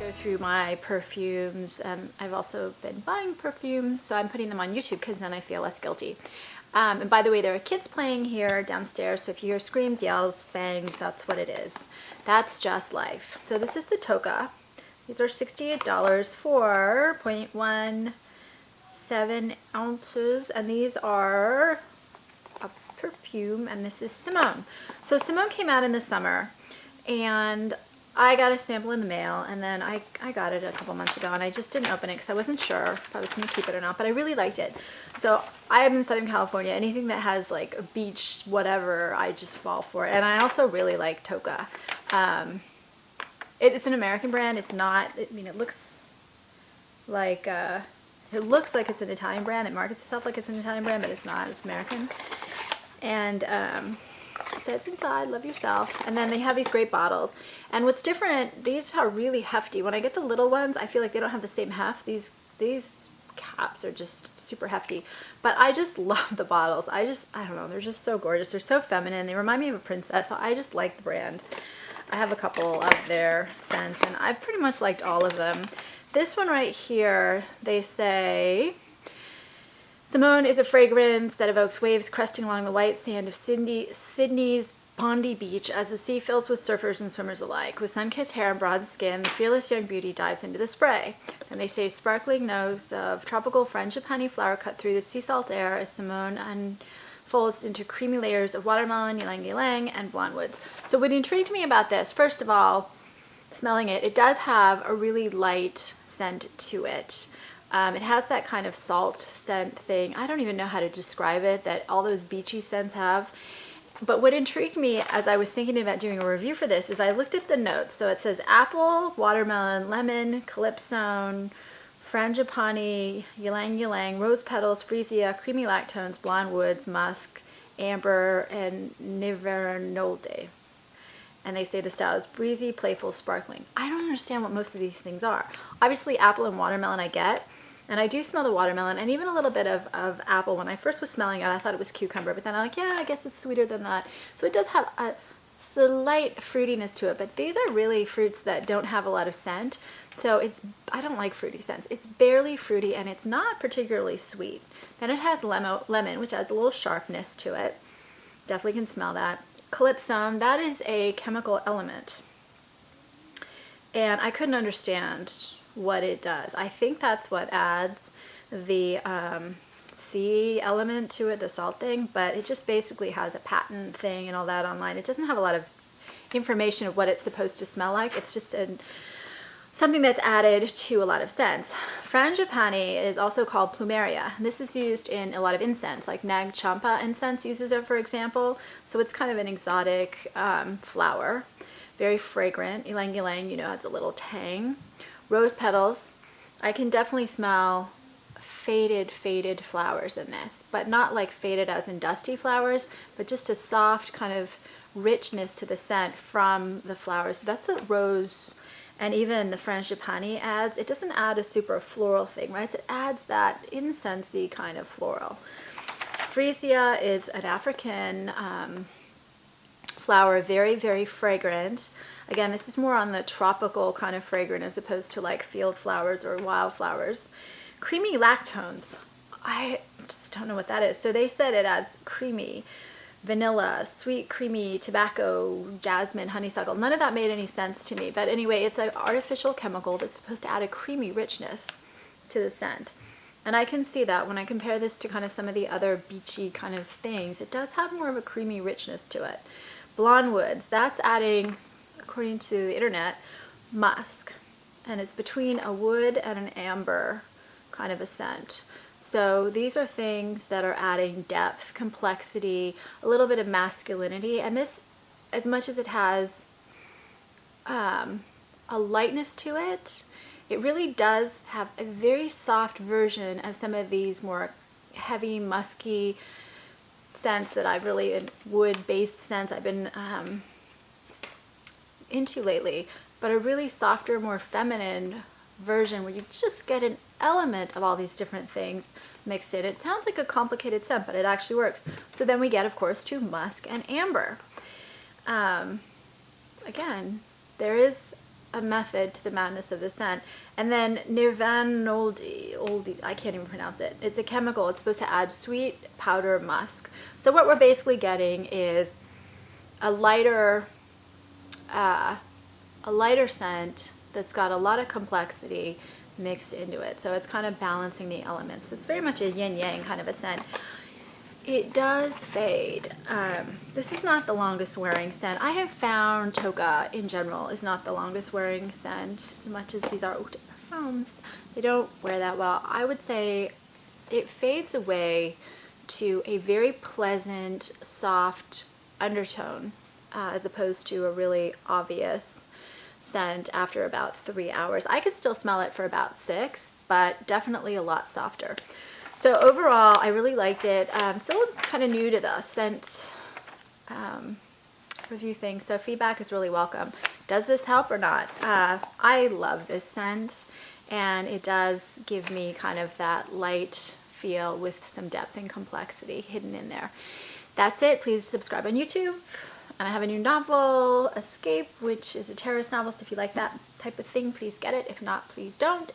go through my perfumes, and I've also been buying perfume, so I'm putting them on YouTube because then I feel less guilty. And by the way, there are kids playing here downstairs, so if you hear screams, yells, bangs, that's what it is. That's just life. So this is the Tocca. These are $68 for 0.17 ounces, and these are a perfume, and this is Simone. So Simone came out in the summer, and I got a sample in the mail, and then I got it a couple months ago, and I just didn't open it because I wasn't sure if I was going to keep it or not, but I really liked it. So I'm in Southern California. Anything that has like a beach, whatever, I just fall for it. And I also really like Tocca. It's an American brand. It's not, I mean, it looks like it's an Italian brand. It markets itself like it's an Italian brand, but it's not. It's American. And it says inside, love yourself. And then they have these great bottles. And what's different, these are really hefty. When I get the little ones, I feel like they don't have the same heft. These caps are just super hefty. But I just love the bottles. I don't know, they're just so gorgeous. They're so feminine. They remind me of a princess. So I just like the brand. I have a couple of their scents, and I've pretty much liked all of them. This one right here, they say, Simone is a fragrance that evokes waves cresting along the white sand of Sydney's Bondi Beach as the sea fills with surfers and swimmers alike. With sun-kissed hair and broad skin, the fearless young beauty dives into the spray. And they say sparkling nose of tropical frangipani flower cut through the sea salt air as Simone unfolds into creamy layers of watermelon, ylang-ylang, and blonde woods. So what intrigued me about this, first of all, smelling it, it does have a really light scent to it. It has that kind of salt scent thing. I don't even know how to describe it, that all those beachy scents have. But what intrigued me as I was thinking about doing a review for this is I looked at the notes. So it says apple, watermelon, lemon, calypsone, frangipani, ylang-ylang, rose petals, freesia, creamy lactones, blonde woods, musk, amber, and nivernolde. And they say the style is breezy, playful, sparkling. I don't understand what most of these things are. Obviously, apple and watermelon I get. And I do smell the watermelon and even a little bit of apple. When I first was smelling it, I thought it was cucumber. But then I'm like, yeah, I guess it's sweeter than that. So it does have a slight fruitiness to it. But these are really fruits that don't have a lot of scent. So I don't like fruity scents. It's barely fruity, and it's not particularly sweet. Then it has lemon, which adds a little sharpness to it. Definitely can smell that. Calypsone, that is a chemical element. And I couldn't understand what it does. I think that's what adds the sea element to it, the salt thing, but it just basically has a patent thing and all that online. It doesn't have a lot of information of what it's supposed to smell like. It's just something that's added to a lot of scents. Frangipani is also called plumeria. This is used in a lot of incense, like Nag Champa incense uses it, for example. So it's kind of an exotic flower, very fragrant. Ylang-ylang, you know, has a little tang. Rose petals, I can definitely smell faded flowers in this, but not like faded as in dusty flowers, but just a soft kind of richness to the scent from the flowers. So that's what rose and even the frangipani adds. It doesn't add a super floral thing, right? So it adds that incensey kind of floral. Freesia is an African flower, very fragrant. Again, this is more on the tropical kind of fragrant as opposed to like field flowers or wildflowers. Creamy lactones, I just don't know what that is. So they said it adds creamy, vanilla, sweet, creamy, tobacco, jasmine, honeysuckle. None of that made any sense to me. But anyway, it's an artificial chemical that's supposed to add a creamy richness to the scent. And I can see that when I compare this to kind of some of the other beachy kind of things. It does have more of a creamy richness to it. Blonde woods, that's adding, according to the internet, musk. And it's between a wood and an amber kind of a scent. So these are things that are adding depth, complexity, a little bit of masculinity. And this, as much as it has a lightness to it, it really does have a very soft version of some of these more heavy, musky scents that I've really, wood-based scents I've been into lately, but a really softer, more feminine version where you just get an element of all these different things mixed in. It sounds like a complicated scent, but it actually works. So then we get, of course, to musk and amber. Again, there is a method to the madness of the scent. And then Nirvanoldi, I can't even pronounce it. It's a chemical. It's supposed to add sweet powder musk. So what we're basically getting is a lighter scent that's got a lot of complexity mixed into it. So it's kind of balancing the elements. It's very much a yin-yang kind of a scent. It does fade. This is not the longest wearing scent. I have found Tocca in general is not the longest wearing scent, as much as these are Eau de Parfums. They don't wear that well. I would say it fades away to a very pleasant, soft undertone, as opposed to a really obvious scent after about 3 hours. I could still smell it for about 6, but definitely a lot softer. So overall, I really liked it. Still kind of new to the scent review thing, so feedback is really welcome. Does this help or not? I love this scent, and it does give me kind of that light feel with some depth and complexity hidden in there. That's it. Please subscribe on YouTube. And I have a new novel, Escape, which is a terrorist novel, so if you like that type of thing, please get it. If not, please don't.